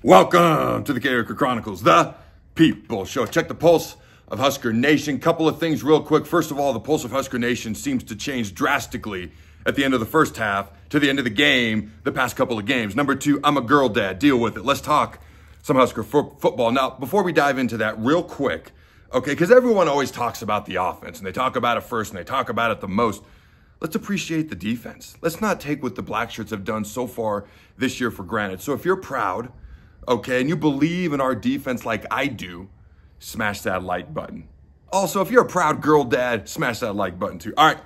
Welcome to the Carriker Chronicles, the People Show. Check the pulse of Husker Nation. Couple of things real quick. First of all, the pulse of Husker Nation seems to change drastically at the end of the first half to the end of the game, the past couple of games. Number two, I'm a girl dad. Deal with it. Let's talk some Husker football. Now, before we dive into that real quick, okay, because everyone always talks about the offense, and they talk about it first, and they talk about it the most. Let's appreciate the defense. Let's not take what the Black Shirts have done so far this year for granted. So if you're proud, okay, and you believe in our defense like I do, smash that like button. Also, if you're a proud girl dad, smash that like button too. All right,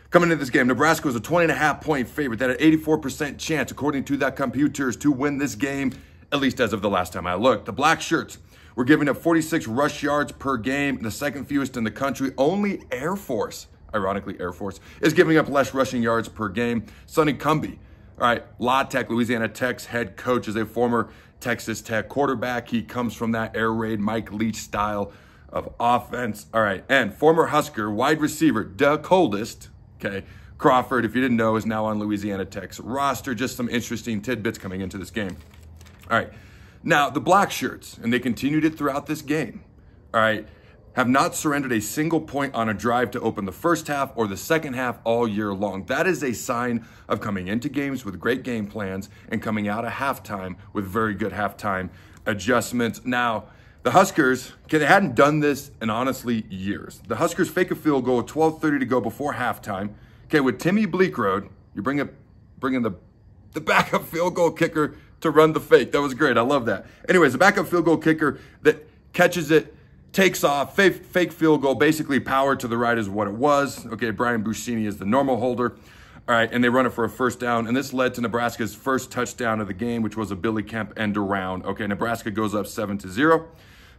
coming into this game, Nebraska was a 20.5-point favorite. That had an 84% chance, according to that computers, to win this game, at least as of the last time I looked. The Black Shirts were giving up 46 rush yards per game, the second fewest in the country. Only Air Force, ironically Air Force, is giving up less rushing yards per game. Sonny Cumbie, all right, Louisiana Tech's head coach, is a former Texas Tech quarterback. He comes from that air raid Mike Leach style of offense. All right, and former Husker wide receiver, the coldest, okay, Crawford, if you didn't know, is now on Louisiana Tech's roster. Just some interesting tidbits coming into this game. All right, now the Black Shirts, and they continued it throughout this game, all right, have not surrendered a single point on a drive to open the first half or the second half all year long. That is a sign of coming into games with great game plans and coming out of halftime with very good halftime adjustments. Now, the Huskers, okay, they hadn't done this in honestly years. The Huskers fake a field goal with 12:30 to go before halftime. Okay, with Timmy Bleekrode, you bring in the backup field goal kicker to run the fake. That was great. I love that. Anyways, the backup field goal kicker that catches it, takes off, fake field goal, basically power to the right is what it was. Okay, Brian Buscini is the normal holder. All right, and they run it for a first down, and this led to Nebraska's first touchdown of the game, which was a Billy Kemp end around. Okay, Nebraska goes up 7-0.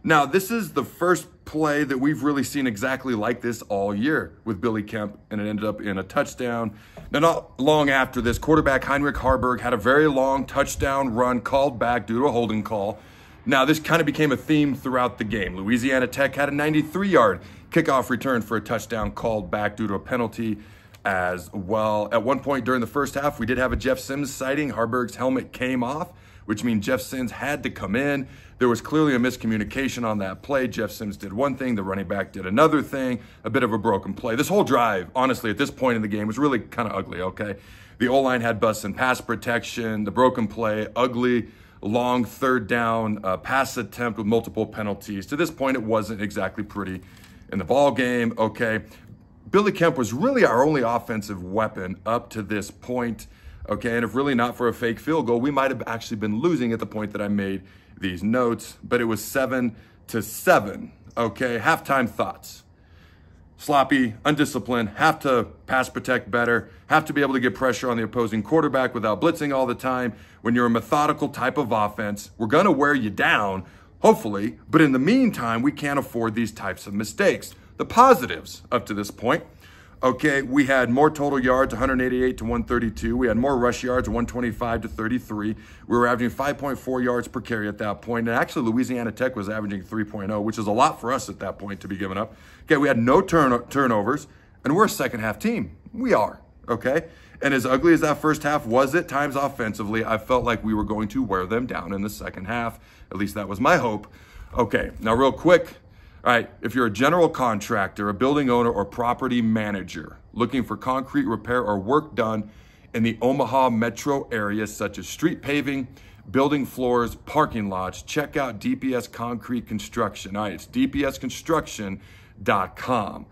Now, this is the first play that we've really seen exactly like this all year with Billy Kemp, and it ended up in a touchdown. Now, not long after this, quarterback Heinrich Harburg had a very long touchdown run called back due to a holding call. Now, this kind of became a theme throughout the game. Louisiana Tech had a 93-yard kickoff return for a touchdown called back due to a penalty as well. At one point during the first half, we did have a Jeff Sims sighting. Harburg's helmet came off, which means Jeff Sims had to come in. There was clearly a miscommunication on that play. Jeff Sims did one thing, the running back did another thing, a bit of a broken play. This whole drive, honestly, at this point in the game was really kind of ugly, okay? The O-line had busts in pass protection, the broken play, ugly, long third down pass attempt with multiple penalties. To this point, it wasn't exactly pretty in the ball game, okay? Billy Kemp was really our only offensive weapon up to this point, okay? And if really not for a fake field goal, we might have actually been losing at the point that I made these notes, but it was 7-7, okay? Halftime thoughts. Sloppy, undisciplined, have to pass protect better, have to be able to get pressure on the opposing quarterback without blitzing all the time. When you're a methodical type of offense, we're going to wear you down, hopefully, but in the meantime, we can't afford these types of mistakes. The positives up to this point, okay, we had more total yards, 188 to 132. We had more rush yards, 125 to 33. We were averaging 5.4 yards per carry at that point. And actually, Louisiana Tech was averaging 3.0, which is a lot for us at that point to be giving up. Okay, we had no turnovers, and we're a second-half team. We are, okay? And as ugly as that first half was at times offensively, I felt like we were going to wear them down in the second half. At least that was my hope. Okay, now real quick, all right, if you're a general contractor, a building owner, or property manager looking for concrete repair or work done in the Omaha metro area, such as street paving, building floors, parking lots, check out DPS Concrete Construction. All right, it's dpsconstruction.com.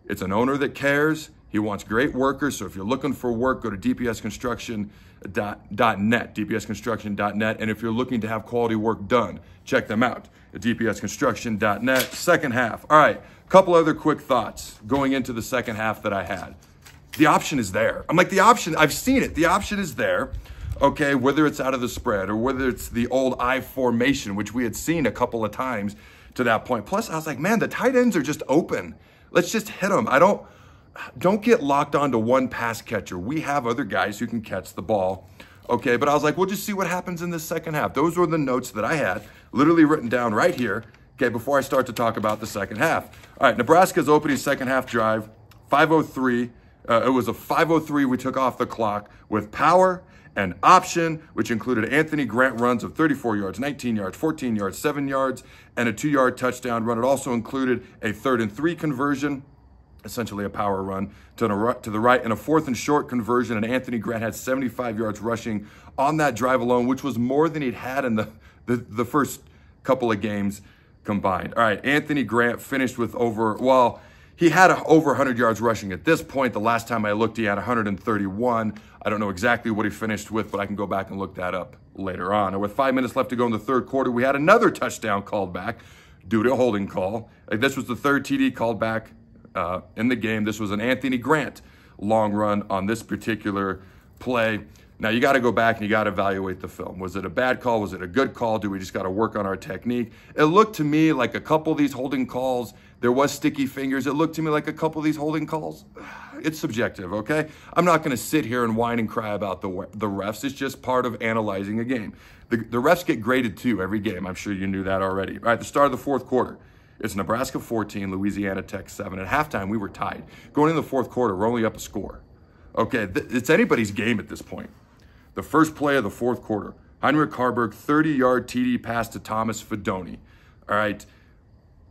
It's an owner that cares. He wants great workers. So if you're looking for work, go to dpsconstruction.net, dpsconstruction.net. And if you're looking to have quality work done, check them out at dpsconstruction.net. Second half. All right, a couple other quick thoughts going into the second half that I had. The option is there. I'm like, the option, I've seen it. The option is there, okay, whether it's out of the spread or whether it's the old I formation, which we had seen a couple of times to that point. Plus, I was like, man, the tight ends are just open. Let's just hit them. Don't get locked onto one pass catcher. We have other guys who can catch the ball. Okay, but I was like, we'll just see what happens in the second half. Those were the notes that I had literally written down right here, okay, before I start to talk about the second half. All right, Nebraska's opening second half drive, 5:03. It was a 5:03 we took off the clock with power and option, which included Anthony Grant runs of 34 yards, 19 yards, 14 yards, 7 yards, and a 2-yard touchdown run. It also included a 3rd and 3 conversion, essentially a power run to the right, and a 4th and short conversion. And Anthony Grant had 75 yards rushing on that drive alone, which was more than he'd had in the first couple of games combined. All right, Anthony Grant finished with he had over 100 yards rushing at this point. The last time I looked, he had 131. I don't know exactly what he finished with, but I can go back and look that up later on. And with 5 minutes left to go in the third quarter, we had another touchdown called back due to a holding call. This was the 3rd TD called back in the game. This was an Anthony Grant long run on this particular play. Now, you got to go back and you got to evaluate the film. Was it a bad call? Was it a good call? Do we just got to work on our technique? It looked to me like a couple of these holding calls, there was sticky fingers. It looked to me like a couple of these holding calls. It's subjective, okay? I'm not going to sit here and whine and cry about the refs. It's just part of analyzing a game. The refs get graded too every game. I'm sure you knew that already. All right, the start of the fourth quarter. It's Nebraska 14, Louisiana Tech 7. At halftime, we were tied. Going into the fourth quarter, we're only up a score. Okay, it's anybody's game at this point. The first play of the fourth quarter, Heinrich Harburg, 30-yard TD pass to Thomas Fidone. All right,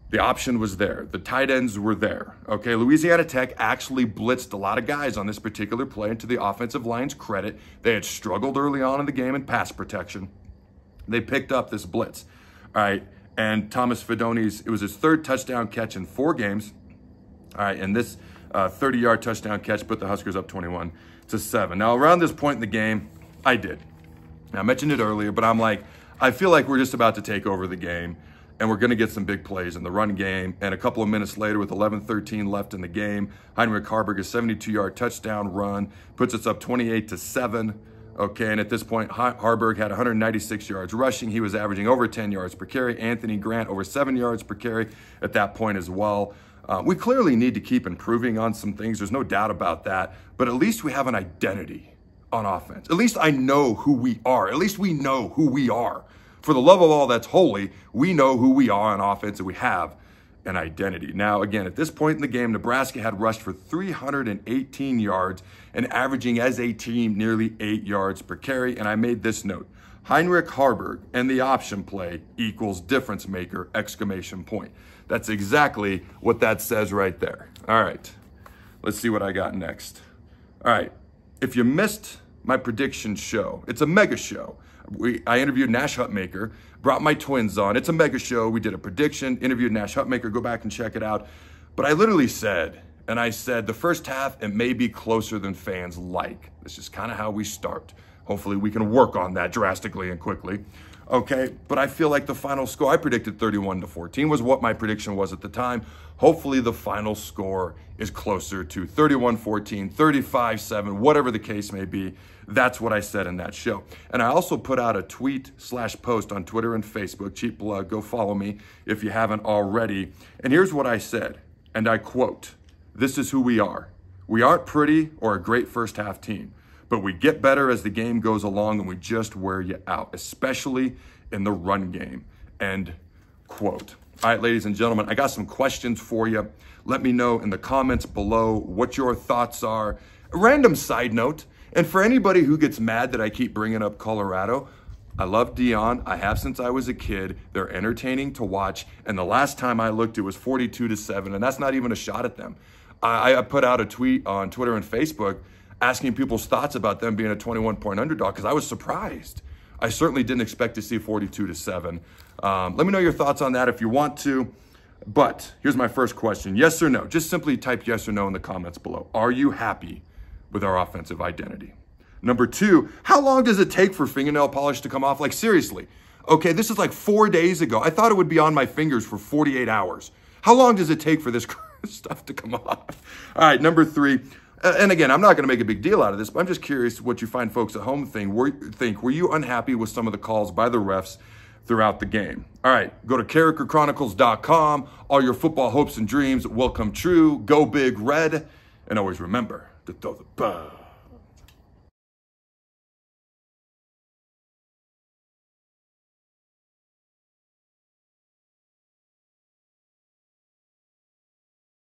the option was there. The tight ends were there. Okay, Louisiana Tech actually blitzed a lot of guys on this particular play, and to the offensive line's credit, they had struggled early on in the game in pass protection. They picked up this blitz. All right, and Thomas Fidone's, it was his 3rd touchdown catch in 4 games. All right, and this 30-yard touchdown catch put the Huskers up 21-7. Now, around this point in the game, I did. I mentioned it earlier, but I'm like, I feel like we're just about to take over the game, and we're going to get some big plays in the run game. And a couple of minutes later, with 11:13 left in the game, Heinrich Harburg, a 72-yard touchdown run, puts us up 28-7. Okay, and at this point, Harburg had 196 yards rushing. He was averaging over 10 yards per carry. Anthony Grant over 7 yards per carry at that point as well. We clearly need to keep improving on some things. There's no doubt about that. But at least we have an identity on offense. At least I know who we are. At least we know who we are. For the love of all that's holy, we know who we are on offense, and we have an identity. Now, again, at this point in the game, Nebraska had rushed for 318 yards and averaging as a team nearly 8 yards per carry. And I made this note: Heinrich Harburg and the option play equals difference maker, exclamation point. That's exactly what that says right there. All right, let's see what I got next. All right, if you missed my prediction show, it's a mega show. I interviewed Nash Hutmaker, brought my twins on. It's a mega show. We did a prediction, interviewed Nash Hutmaker. Go back and check it out. But I literally said, the first half, it may be closer than fans like. This is kind of how we start. Hopefully we can work on that drastically and quickly. Okay, but I feel like the final score, I predicted 31-14 was what my prediction was at the time. Hopefully the final score is closer to 31-14, 35-7, whatever the case may be. That's what I said in that show. And I also put out a tweet/post on Twitter and Facebook. Cheap plug, go follow me if you haven't already. And here's what I said, and I quote, "This is who we are. We aren't pretty or a great first half team, but we get better as the game goes along and we just wear you out, especially in the run game." End quote. All right, ladies and gentlemen, I got some questions for you. Let me know in the comments below what your thoughts are. A random side note, and for anybody who gets mad that I keep bringing up Colorado, I love Dion. I have since I was a kid. They're entertaining to watch. And the last time I looked, it was 42-7, and that's not even a shot at them. I put out a tweet on Twitter and Facebook asking people's thoughts about them being a 21-point underdog because I was surprised. I certainly didn't expect to see 42-7. Let me know your thoughts on that if you want to. But here's my first question. Yes or no? Just simply type yes or no in the comments below. Are you happy with our offensive identity? Number 2, how long does it take for fingernail polish to come off? Like, seriously. Okay, this is like 4 days ago. I thought it would be on my fingers for 48 hours. How long does it take for this stuff to come off? All right, number 3. And again, I'm not going to make a big deal out of this, but I'm just curious what you find folks at home think. Were you unhappy with some of the calls by the refs throughout the game? All right, go to CarrikerChronicles.com. All your football hopes and dreams will come true. Go Big Red. And always remember to throw the ball.